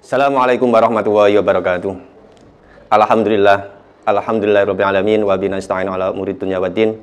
Assalamualaikum warahmatullahi wabarakatuh. Alhamdulillahirabbil alamin wa bihi nasta'inu ala umuri dunya waddin.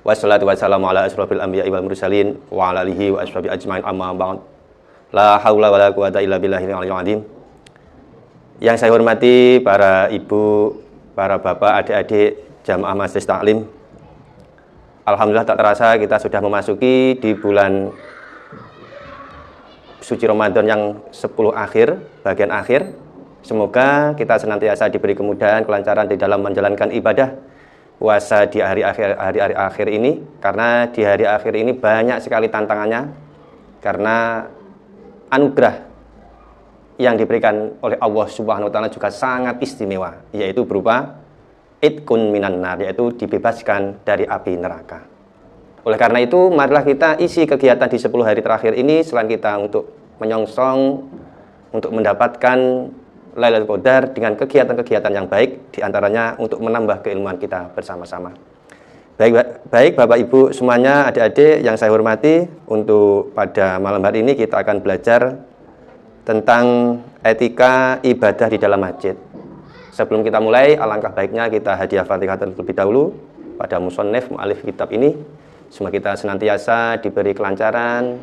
Wassalatu wassalamu ala asyrofil anbiya'i wal mursalin wa ala alihi wa ashabihi ajmain amma ba'd. La haula wala quwata illa billahil aliyyil azim. Yang saya hormati para ibu, para bapak, adik-adik jamaah majelis taklim. Alhamdulillah tak terasa kita sudah memasuki di bulan suci Ramadan yang 10 akhir, bagian akhir. Semoga kita senantiasa diberi kemudahan, kelancaran di dalam menjalankan ibadah puasa di hari-hari akhir ini. Karena di hari akhir ini banyak sekali tantangannya. Karena anugerah yang diberikan oleh Allah Subhanahu wa taala juga sangat istimewa, yaitu berupa itqun minan nar, yaitu dibebaskan dari api neraka. Oleh karena itu, marilah kita isi kegiatan di 10 hari terakhir ini selain kita untuk menyongsong, untuk mendapatkan Lailatul Qadar dengan kegiatan-kegiatan yang baik, diantaranya untuk menambah keilmuan kita bersama-sama. Baik Bapak Ibu semuanya, adik-adik yang saya hormati, untuk pada malam hari ini kita akan belajar tentang etika ibadah di dalam masjid. Sebelum kita mulai, alangkah baiknya kita hadiah Fatihah terlebih dahulu pada musannif mu'alif kitab ini. Semoga kita senantiasa diberi kelancaran,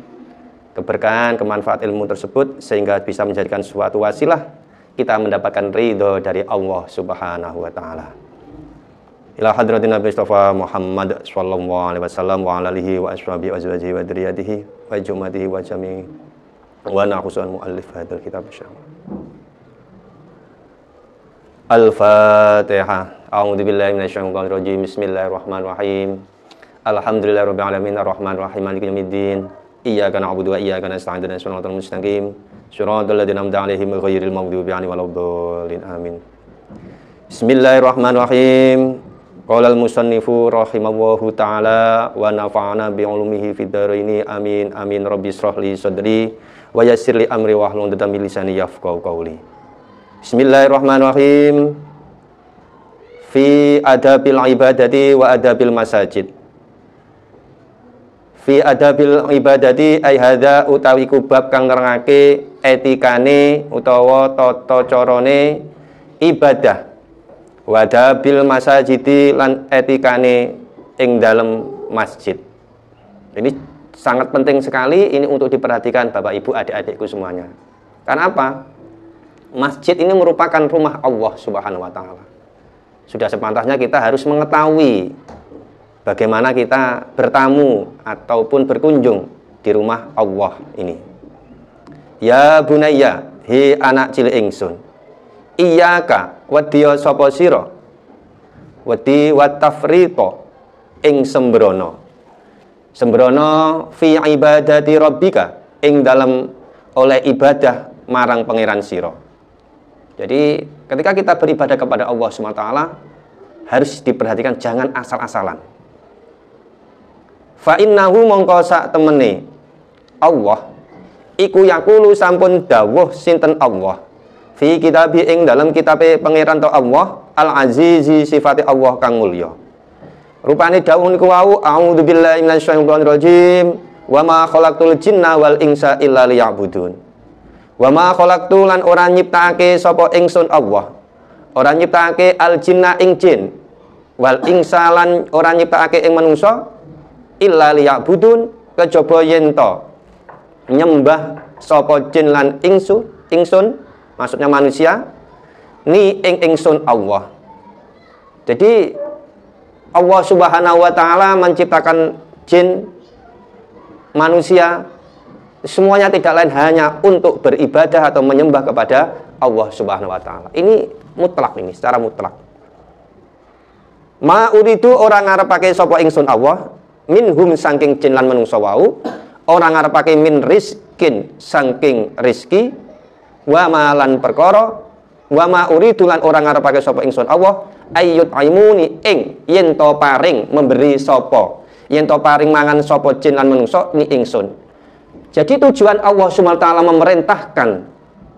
keberkahan, kemanfaat ilmu tersebut sehingga bisa menjadikan suatu wasilah kita mendapatkan ridho dari Allah Subhanahu wa taala. Ila hadratin Nabi Mustafa Muhammad sallallahu alaihi wasallam wa ala alihi wa ashabihi wa azwajihi wa dzurriyyatihi wa jumatihi wa jami' wa naqsan muallif hadzal kitab insyaallah. Al-Fatihah. A'udzubillahi minasyaitonir rajim. Bismillahirrahmanirrahim. Alhamdulillahirabbil alamin arrahmanir rahim maliki yaumiddin. Iyyaka na'budu wa iyyaka nasta'in ihdinas siratal mustaqim. Shiratal ladzina an'amta 'alaihim ghairil maghdubi 'alaihim waladdallin. Amin. Bismillahirrahmanirrahim. Qala al-musannifu rahimahullahu ta'ala wa nafa'ana bi 'ulumihi fid dharaini amin. Amin. Rabbi shrah li sadri wa yassir li amri wahlul 'uqdatam min lisani yafqahu qawli. Bismillahirrahmanirrahim. Fi adabil ibadati wa adabil masajid. Fi adabil ibadati ay hadza utawi kubab kang nerangake etikane utawa tata carane ibadah. Wa adabil masajidi lan etikane ing dalem masjid. Ini sangat penting sekali ini untuk diperhatikan Bapak Ibu adik-adikku semuanya. Karena apa? Masjid ini merupakan rumah Allah Subhanahu wa taala. Sudah sepantasnya kita harus mengetahui bagaimana kita bertamu ataupun berkunjung di rumah Allah ini. Ya bunayya, hi anak cilik ingsun. Iyyaka wedya sapa sira? Wedi wa tafrito ing sembrono. Sembrono fi ibadati rabbika ing dalam oleh ibadah marang pangeran sira. Jadi ketika kita beribadah kepada Allah SWT harus diperhatikan, jangan asal-asalan. Fa innahu mongko sak temene Allah iku yaqulu sampun dawuh sinten Allah fi kitabi ing dalam kitabe pangeran ta Allah al-azizi sifate Allah kang mulya. Rupane dawuh niku wau a'udzubillahi minasyaitonir rajim wa ma khalaqtul jinna wal insa illa liya'budun. Wa ma khalaqtu lan ora nyiptakake sapa ingsun Allah. Ora nyiptakake al jinna ing jin wal insa lan ora nyiptakake ing manungsa illa liya'budun kejaba yen to nyembah sapa jin lan ingsun maksudnya manusia ni ing ingsun Allah. Jadi Allah Subhanahu wa taala menciptakan jin, manusia, semuanya tidak lain hanya untuk beribadah atau menyembah kepada Allah Subhanahu wa taala. Ini mutlak, ini secara mutlak. Ma uridu orang ngarepake sapa ingsun Allah minhum saking jin lan manungsa wau, orang ngarepake min rizkin saking rizki, wa malan perkara, wa ma uridu lan orang ngarepake sapa ingsun Allah ayyut aimuni ing yen to paring memberi sapa, yen to paring mangan sapa jin lan manungsa ni ingsun. Jadi tujuan Allah SWT memerintahkan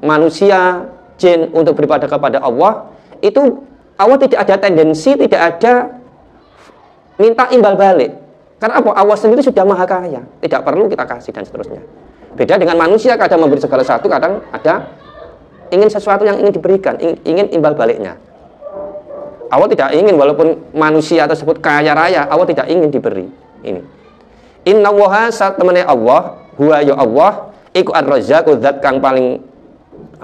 manusia, jin untuk beribadah kepada Allah, itu Allah tidak ada tendensi, tidak ada minta imbal balik. Karena apa? Allah sendiri sudah maha kaya, tidak perlu kita kasih dan seterusnya. Beda dengan manusia, kadang memberi segala sesuatu, kadang ada ingin sesuatu yang ingin diberikan, ingin imbal baliknya. Allah tidak ingin, walaupun manusia tersebut kaya raya, Allah tidak ingin diberi. Ini. Inna waha saat temennya Allah, huwa ya Allah, iku ar-razzaqu zat kang paling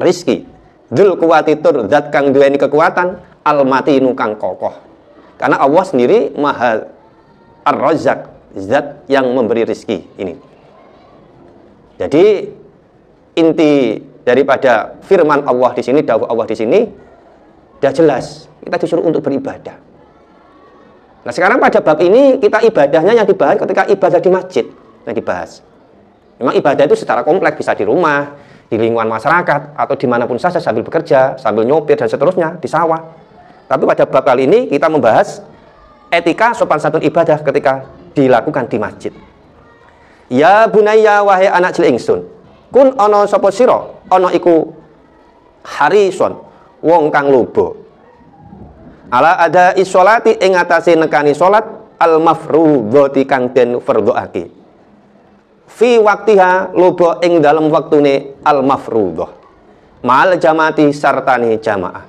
rizki, dzul kuwatitur zat kang duweni kekuatan, al-matinu kang kokoh. Karena Allah sendiri maha ar-razzaq, zat yang memberi rizki. Ini. Jadi inti daripada firman Allah di sini, dawuh Allah di sini, sudah jelas. Kita disuruh untuk beribadah. Nah sekarang pada bab ini kita ibadahnya yang dibahas ketika ibadah di masjid yang dibahas. Memang ibadah itu secara kompleks, bisa di rumah, di lingkungan masyarakat, atau dimanapun saja sambil bekerja, sambil nyopir dan seterusnya, di sawah. Tapi pada bab kali ini kita membahas etika sopan santun ibadah ketika dilakukan di masjid. Ya bunayya wahai anak cilik ingsun, kun ana sapa sira, ana iku harison wong kang luba. Ala ada isolati ing atase nekani salat al mafruḍati kang den fardhoake. Fi waktiha luba ing dalem waktune al mafruḍah. Mal jamaati sartane jamaah.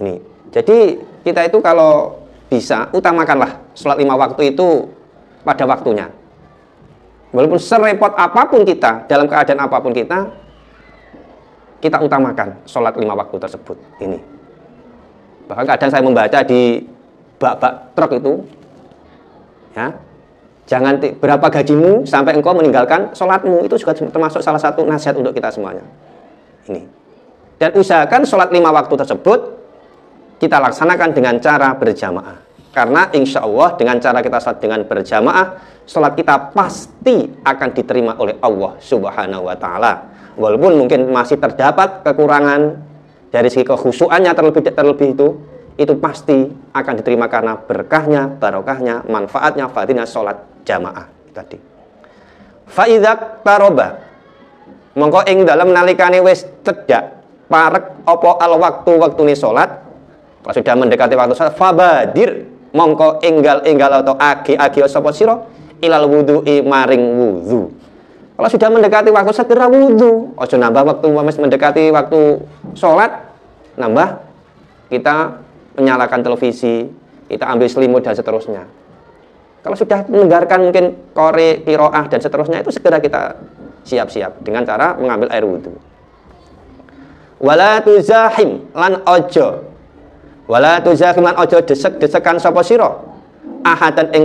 Ini. Jadi kita itu kalau bisa utamakanlah salat 5 waktu itu pada waktunya. Walaupun serepot apapun kita, dalam keadaan apapun kita utamakan salat 5 waktu tersebut. Ini. Bahkan kadang saya membaca di bak-bak truk itu, ya, jangan berapa gajimu sampai engkau meninggalkan sholatmu. Itu juga termasuk salah satu nasihat untuk kita semuanya. Ini. Dan usahakan sholat 5 waktu tersebut kita laksanakan dengan cara berjamaah. Karena insya Allah dengan cara kita sholat dengan berjamaah, sholat kita pasti akan diterima oleh Allah Subhanahu wa Ta'ala. Walaupun mungkin masih terdapat kekurangan dari segi kekhusyuannya terlebih itu pasti akan diterima karena berkahnya, barokahnya, manfaatnya, fadilahnya sholat jamaah tadi. Faidzak taroba, mongko ing dalam nalikane wis cedhak parek apa al waktune sholat, kalau sudah mendekati waktu sholat, fabadir, mongko enggal atau agi sapa sira ilal wudu'i maring wudu. Kalau sudah mendekati waktu segera wudhu. Ojo nambah waktu mendekati waktu sholat, nambah kita menyalakan televisi, kita ambil selimut dan seterusnya. Kalau sudah mendengarkan mungkin qori, qiraah dan seterusnya, itu segera kita siap-siap dengan cara mengambil air wudhu. Wala tuzahim lan ojo. Wala tuzahim lan ojo desek-desekan sapa sira. Ahadan ing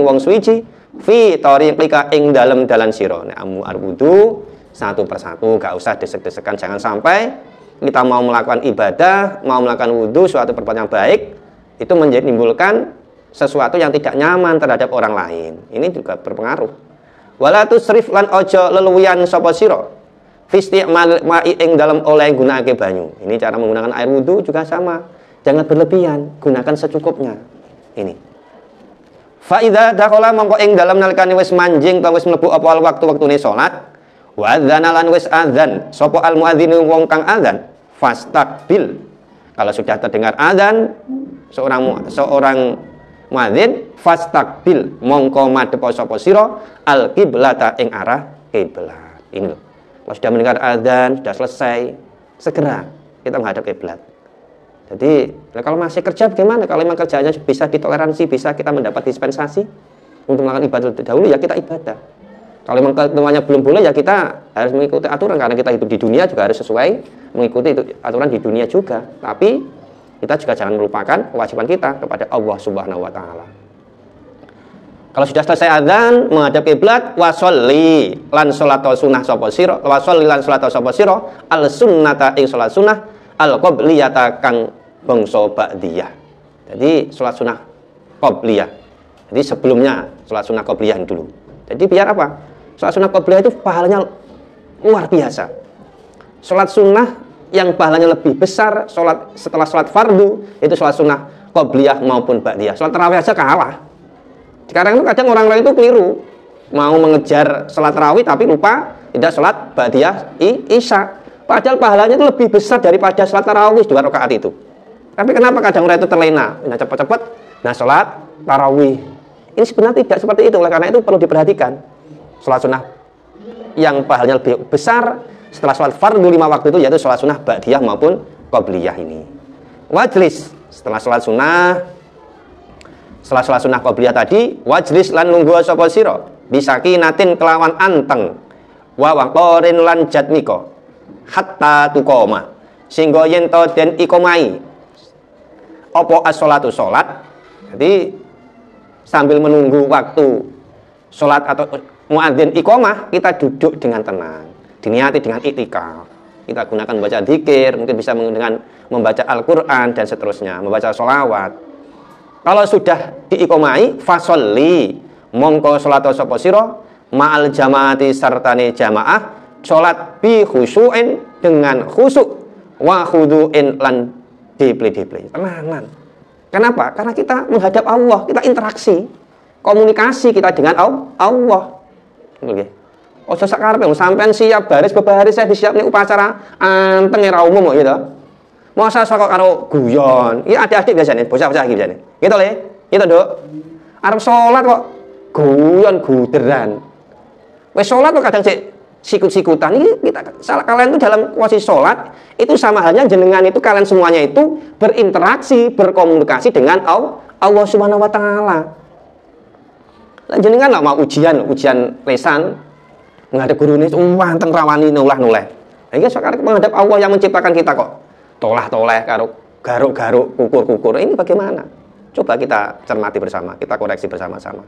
wong suwiji fi tariqika ing dalem dalan sira. Nek amu arwudu satu persatu, gak usah desek-desekan. Jangan sampai kita mau melakukan ibadah, mau melakukan wudu, suatu perbuatan yang baik, itu menimbulkan sesuatu yang tidak nyaman terhadap orang lain. Ini juga berpengaruh. Wala tusrif lan ojo leluwian sapa sira fi isti'mal ma'i ing dalem oleh gunakake banyu. Ini cara menggunakan air wudu juga sama. Jangan berlebihan, gunakan secukupnya. Ini. Fa idza dakhala mongko ing dalem nalikane wis manjing ta wis mlebu apa waktu-waktune salat, wa adzana lan wis adzan sapa al muadzinu wong kang adzan fastaqbil. Kalau sudah terdengar adzan seorang muadzin, fastaqbil mongko madhep sapa sira al qiblata ing arah kiblat. Ini loh. Kalau sudah mendengar adzan, sudah selesai, segera kita menghadap kiblat. Jadi, kalau masih kerja bagaimana? Kalau memang kerjanya bisa ditoleransi, bisa kita mendapat dispensasi untuk melakukan ibadah dahulu, ya kita ibadah. Kalau memang ketentuannya belum boleh, ya kita harus mengikuti aturan. Karena kita hidup di dunia juga harus sesuai mengikuti aturan di dunia juga. Tapi, kita juga jangan melupakan kewajiban kita kepada Allah Subhanahu wa Ta'ala. Kalau sudah selesai adzan, menghadap kiblat, wasolli lan sholat sunnah sapa sira, wasolli lan sholat sapa sira, al sunnata ing sholat sunnah, al qobliyata kang bangsa ba'diyah. Jadi sholat sunnah qobliyah. Jadi sebelumnya sholat sunnah qobliyah dulu. Jadi biar apa? Sholat sunnah qobliyah itu pahalanya luar biasa. Sholat sunnah yang pahalanya lebih besar setelah sholat fardu itu sholat sunnah qobliyah maupun ba'diyah. Sholat tarawih aja kalah. Sekarang itu kadang orang lain itu keliru, mau mengejar sholat tarawih tapi lupa tidak sholat ba'diyah isya. Padahal pahalanya itu lebih besar daripada sholat tarawih 2 rakaat itu. Tapi kenapa kadang orang itu terlena? Nah cepat-cepat, nah sholat tarawih. Ini sebenarnya tidak seperti itu. Oleh karena itu perlu diperhatikan. Sholat sunnah yang pahalanya lebih besar setelah sholat fardu 5 waktu itu, yaitu sholat sunnah ba'diyah maupun qobliyah ini. Wajlis setelah sholat sunnah qobliyah tadi, wajlis lan lungguh sapa sira bisakinatin kelawan anteng wa waqarin lan jatmika hatta tuqoma, sehingga yen to den ikomai apa as-sholatu sholat. Jadi sambil menunggu waktu sholat atau muadzin iqomah, kita duduk dengan tenang, diniati dengan iktikaf. Kita gunakan membaca dzikir, mungkin bisa dengan membaca Al-Quran dan seterusnya, membaca sholawat. Kalau sudah diikomai, fasolli mongko sholat sapa sira ma'al jamaati sartane jamaah, sholat bi khusyu'in dengan khusyuk, wa khudu'in lan deple-deple, tenangan. Kenapa? Karena kita menghadap Allah, kita interaksi, komunikasi kita dengan Allah. Oke. Ojo sak karepe sampean siap baris bebaris saya disiapne upacara anteng ra umum kok gitu. Masa kok karo guyon. Iki adik-adik biasanya, bocah-bocah iki biasanya. Gitu le. Gitu, Nduk. Arep salat kok guyon guderan. Wis salat kok kadang sik sikut-sikutan. Ini kita salah, kalian itu dalam posisi salat itu sama halnya jenengan itu, kalian semuanya itu berinteraksi, berkomunikasi dengan Allah Subhanahu wa taala. Lah jenengan enggak mau ujian lesan menghadap guru ini, anteng rawani noleh. Ini sekarang menghadap Allah yang menciptakan kita kok tolah-toleh, garuk-garuk, kukur-kukur. Ini bagaimana? Coba kita cermati bersama, kita koreksi bersama-sama.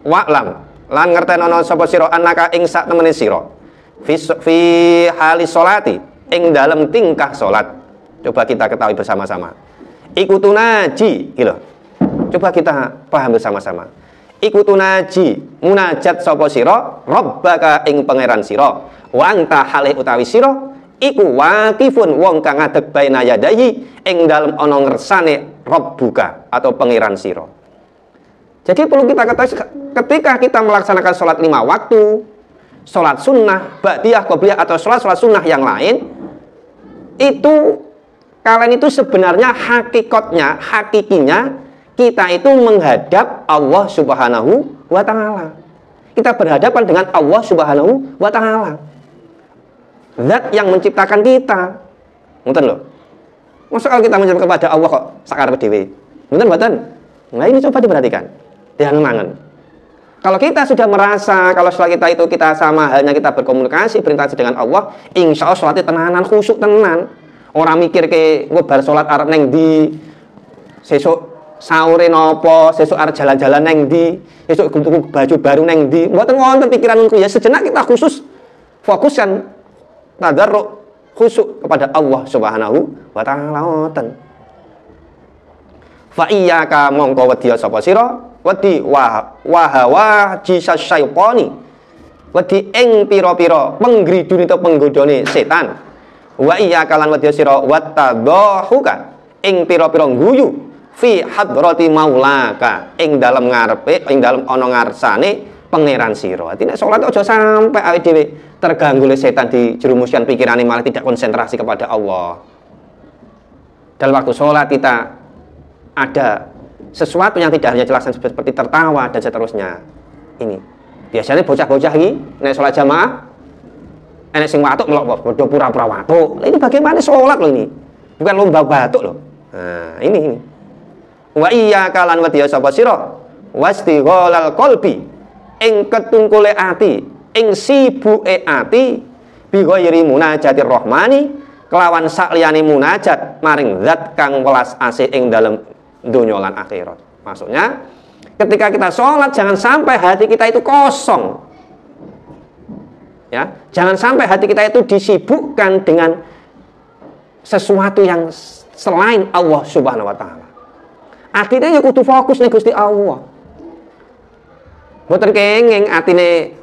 Wa'lam lan ngertenono sapa sira annaka ing sak temene sira fi hali sholati, ing dalam tingkah salat. Coba kita ketahui bersama-sama. Ikutunaji, gitu. Coba kita paham bersama-sama. Ikutunaji munajat sapa sira rabbaka ing pangeran sira, wa anta halih utawi sira iku waqifun wong kang ngadeg baina yadahi ing dalem ana ngersane rabbuka atau pangeran sira. Jadi perlu kita ketahui, ketika kita melaksanakan sholat 5 waktu, sholat sunnah ba'diyah qobliyah atau sholat sunnah yang lain, itu kalian itu sebenarnya hakikinya kita itu menghadap Allah Subhanahu wa taala. Kita berhadapan dengan Allah Subhanahu wa taala. Zat yang menciptakan kita. Ngoten lho. Masa kalau kita menyembah kepada Allah kok sakarepe dhewe. Ngoten mboten? Nah, ini coba diperhatikan. Jangan. Kalau kita sudah merasa kalau setelah kita itu kita sama halnya kita berkomunikasi, berinteraksi dengan Allah, insya Allah sholatnya tenanan, khusyuk tenan. Orang mikir ke ngobar sholat arep neng di sesuk sahure nopo, sesuk arep jalan-jalan neng di, sesuk tuku baju baru neng di. Mboten wonten pikiran niku ya, sejenak kita khusus fokuskan tadarruk khusyuk kepada Allah Subhanahu wa taala ngoten. Fa iyyaka mongko wedya sapa sira wedi wahawa jisas syaitani, wedi ing pira-pira penggridune utawa penggodone setan. Wa iyyaka lan wedya sira wattadhahuka ing pira-pira guyu fi hadrati maulaka ing dalem ngarepe, ing dalem ana ngarsane pangeran sira. Artinya salat aja sampai awake dhewe terganggu oleh setan, dijerumuskan pikirane malah tidak konsentrasi kepada Allah. Dalam waktu salat kita ada sesuatu yang tidak hanya jelasan seperti tertawa dan seterusnya. Ini biasanya bocah-bocah ini nek salat jamaah enek sing watuk melok padha pura-pura watuk. Ini bagaimana salat loh ini? Bukan lomba batuk loh. Nah, ini. Wa iyyaka lan wedya sapa sira wastighalal qalbi ing ketungkule ati, ing sibuke ati bi ghairi munajatir rahmani kelawan sakliyane munajat maring zat kang welas asih ing dalem dunya lan akhirat. Maksudnya ketika kita sholat jangan sampai hati kita itu kosong, ya, jangan sampai hati kita itu disibukkan dengan sesuatu yang selain Allah Subhanahu wa taala. Akhirnya ya kudu fokus nih Gusti Allah. Mboten kenging atine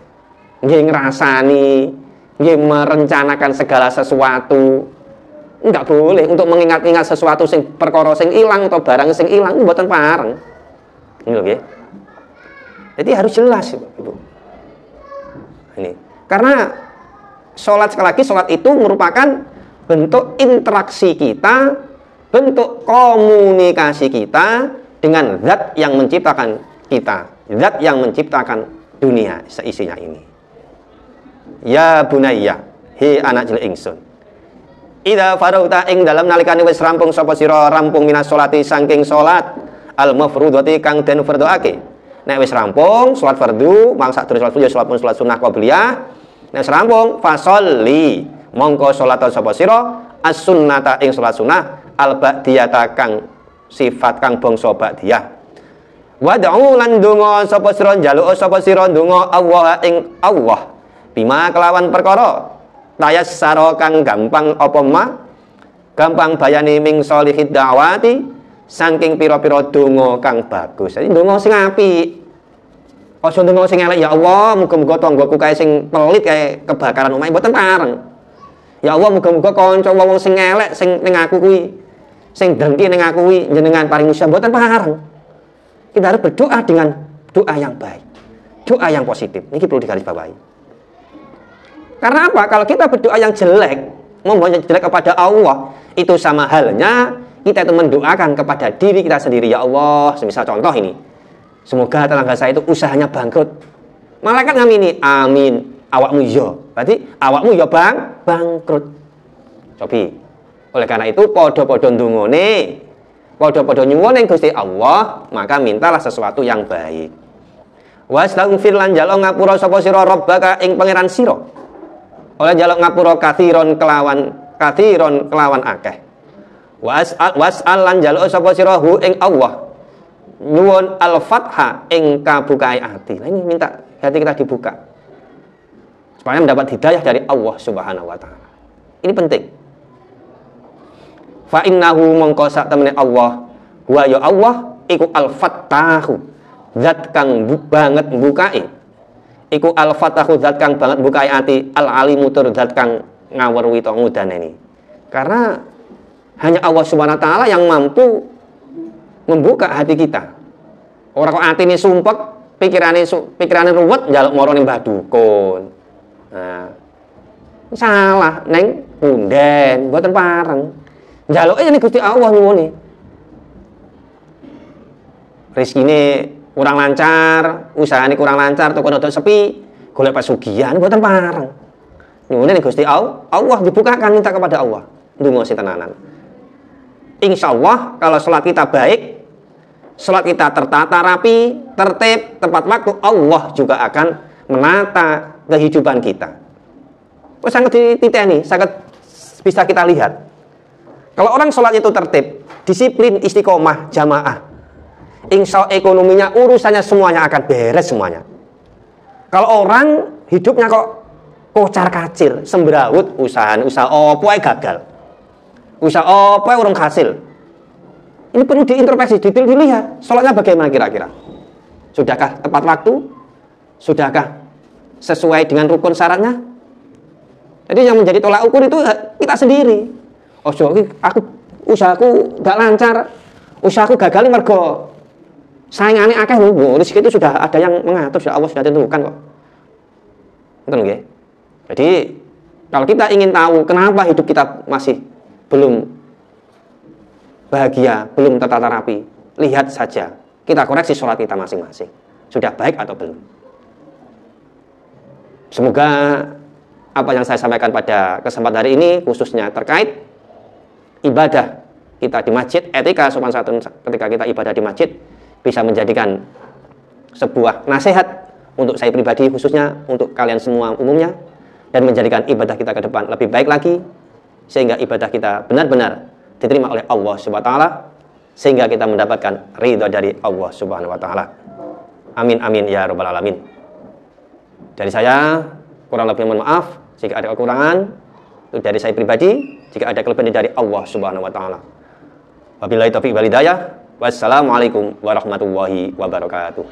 nggih ngrasani, nggih merencanakan segala sesuatu. Enggak boleh untuk mengingat-ingat sesuatu sing perkara sing ilang atau barang sing ilang mboten pareng. Ini lho nggih. Jadi harus jelas Ibu. Ini. Karena salat, sekali lagi salat itu merupakan bentuk interaksi kita, bentuk komunikasi kita dengan zat yang menciptakan kita, zat yang menciptakan dunia seisinya ini. Ya bunayya, hi anak cilik ingsun. Idza farauta ing dalam nalikane wis rampung sapa sira rampung minas sholati saking salat al mafrudati kang den fardhoake. Nek wis rampung salat fardu, mangsa terus salat ya salat sunah qabliyah. Nek wis rampung fasholli mongko salat sapa sira as-sunnata ing salat sunah al ba'diyata kang sifat kang bangsa ba'diyah. Wad'u lan donga sapa sira njaluk sapa sira donga Allah ing Allah bima kelawan perkara tayassara kang gampang apa ma gampang bayani ming solihid da'wati saking pira-pira donga kang bagus. Jadi donga sing apik. Aja donga sing elek ya Allah, muga-muga tanggoku kae sing pelit kae kebakaran omahe mboten pareng. Ya Allah, muga-muga kanca wong sing elek sing ning aku kuwi sing dengki ning aku kuwi jenengan paring usaha mboten pareng. Kita harus berdoa dengan doa yang baik, doa yang positif. Ini perlu digarisbawahi. Karena apa? Kalau kita berdoa yang jelek, membuat jelek kepada Allah, itu sama halnya kita itu mendoakan kepada diri kita sendiri. Ya Allah, semisal contoh ini, semoga tetangga saya itu usahanya bangkrut. Malaikat ngamini, amin. Awakmu yo, berarti awakmu yo bangkrut. Cobi. Oleh karena itu, podo-podo ndungone, podo-podo nyuwun ing Gusti Allah, maka mintalah sesuatu yang baik. Wastaghfir lan njaluk ngapura sapa sira rabbaka ing pangeran sira. Oleh njaluk ngapura kathiron kelawan akeh. Was'al lan njaluk sapa sira hu ing Allah. Nyuwun al-fatha ing kabukae ati. Nah, ini minta hati kita dibuka. Supaya mendapat hidayah dari Allah Subhanahu wa taala. Ini penting. Fa innahu mongko sak temene Allah wa ya Allah iku al-fattahu zat kang banget bukae iku al-fattahu zat kang banget bukae ati al-alimu tur zat kang ngawruhi to ngudaneni. Karena hanya Allah Subhanahu wa taala yang mampu membuka hati kita. Ora kok atine sumpek, pikirane ruwet njaluk mara ning mbah dukun. Nah, salah neng punden mboten pareng. Njaluke ning Gusti Allah nyuwune. Rezekine kurang lancar, usahane kurang lancar, toko rodok sepi, golek pesugihan mboten pareng. Nyuwune ning Gusti Allah, Allah dibukakan minta kepada Allah. Ndonga sing tenanan. Insyaallah kalau salat kita baik, salat kita tertata rapi, tertib, tepat waktu, Allah juga akan menata kehidupan kita. Wes sangat dititeni, sangat bisa kita lihat. Kalau orang sholat itu tertib, disiplin, istiqomah, jamaah, insya Allah ekonominya, urusannya semuanya akan beres semuanya. Kalau orang hidupnya kok kocar kacir, semberawut, usaha opo ae gagal, usaha opo ae urung hasil. Ini perlu diintrospeksi, dilihat, sholatnya bagaimana kira-kira? Sudahkah tepat waktu? Sudahkah sesuai dengan rukun syaratnya? Jadi yang menjadi tolak ukur itu kita sendiri. Oh, aku usahaku gak lancar, usahaku gagal mergo saingane akeh lho. Rezeki itu sudah ada yang mengatur, sudah Allah sudah tentukan kok. Ngoten nggih. Jadi kalau kita ingin tahu kenapa hidup kita masih belum bahagia, belum tertata rapi, lihat saja. Kita koreksi sholat kita masing-masing. Sudah baik atau belum? Semoga apa yang saya sampaikan pada kesempatan hari ini khususnya terkait ibadah kita di masjid, etika sopan santun ketika kita ibadah di masjid bisa menjadikan sebuah nasihat untuk saya pribadi khususnya, untuk kalian semua umumnya, dan menjadikan ibadah kita ke depan lebih baik lagi sehingga ibadah kita benar-benar diterima oleh Allah Subhanahu wa taala sehingga kita mendapatkan ridha dari Allah Subhanahu wa taala. Amin amin ya rabbal alamin. Dari saya kurang lebih mohon maaf jika ada kekurangan. Itu dari saya pribadi, jika ada kelebihan dari Allah Subhanahu wa taala. Wabillahi taufiq wal hidayah. Wassalamualaikum warahmatullahi wabarakatuh.